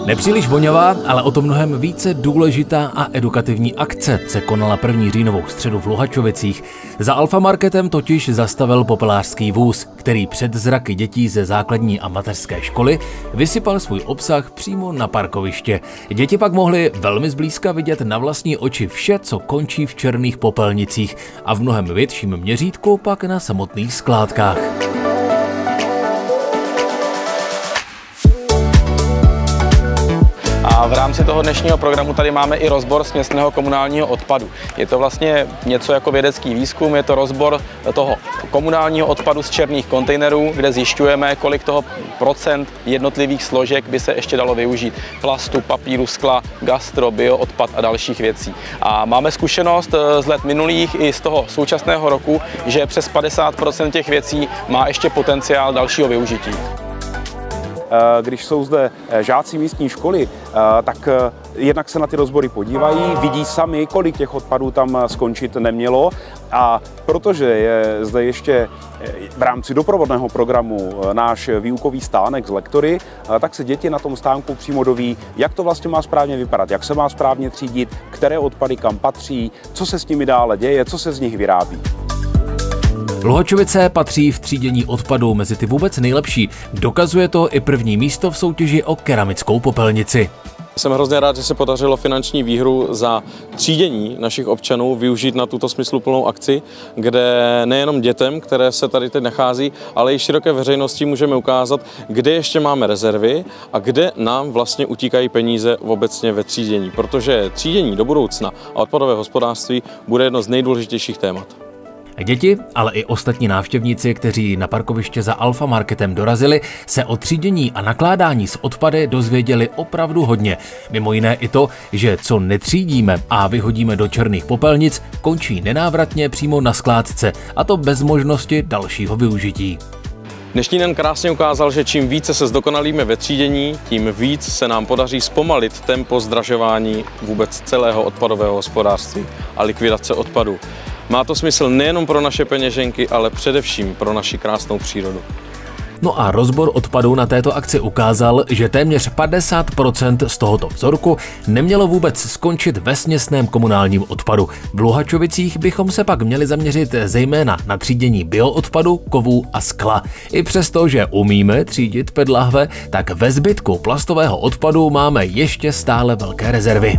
Nepříliš vonavá, ale o to mnohem více důležitá a edukativní akce se konala 1. říjnovou středu v Luhačovicích. Za Alfamarketem totiž zastavil popelářský vůz, který před zraky dětí ze základní a mateřské školy vysypal svůj obsah přímo na parkoviště. Děti pak mohly velmi zblízka vidět na vlastní oči vše, co končí v černých popelnicích, a v mnohem větším měřítku pak na samotných skládkách. A v rámci toho dnešního programu tady máme i rozbor směsného komunálního odpadu. Je to vlastně něco jako vědecký výzkum, je to rozbor toho komunálního odpadu z černých kontejnerů, kde zjišťujeme, kolik toho procent jednotlivých složek by se ještě dalo využít. Plastu, papíru, skla, gastro, bioodpad a dalších věcí. A máme zkušenost z let minulých i z toho současného roku, že přes 50% těch věcí má ještě potenciál dalšího využití. Když jsou zde žáci místní školy, tak jednak se na ty rozbory podívají, vidí sami, kolik těch odpadů tam skončit nemělo, a protože je zde ještě v rámci doprovodného programu náš výukový stánek s lektory, tak se děti na tom stánku přímo doví, jak to vlastně má správně vypadat, jak se má správně třídit, které odpady kam patří, co se s nimi dále děje, co se z nich vyrábí. Luhačovice patří v třídění odpadů mezi ty vůbec nejlepší. Dokazuje to i první místo v soutěži o keramickou popelnici. Jsem hrozně rád, že se podařilo finanční výhru za třídění našich občanů využít na tuto smysluplnou akci, kde nejenom dětem, které se tady teď nachází, ale i široké veřejnosti můžeme ukázat, kde ještě máme rezervy a kde nám vlastně utíkají peníze obecně ve třídění, protože třídění do budoucna a odpadové hospodářství bude jedno z nejdůležitějších témat. Děti, ale i ostatní návštěvníci, kteří na parkoviště za Alfamarketem dorazili, se o třídění a nakládání s odpady dozvěděli opravdu hodně. Mimo jiné i to, že co netřídíme a vyhodíme do černých popelnic, končí nenávratně přímo na skládce, a to bez možnosti dalšího využití. Dnešní den krásně ukázal, že čím více se zdokonalíme ve třídění, tím víc se nám podaří zpomalit tempo zdražování vůbec celého odpadového hospodářství a likvidace odpadů. Má to smysl nejenom pro naše peněženky, ale především pro naši krásnou přírodu. No a rozbor odpadů na této akci ukázal, že téměř 50% z tohoto vzorku nemělo vůbec skončit ve směsném komunálním odpadu. V Luhačovicích bychom se pak měli zaměřit zejména na třídění bioodpadu, kovů a skla. I přesto, že umíme třídit PET lahve, tak ve zbytku plastového odpadu máme ještě stále velké rezervy.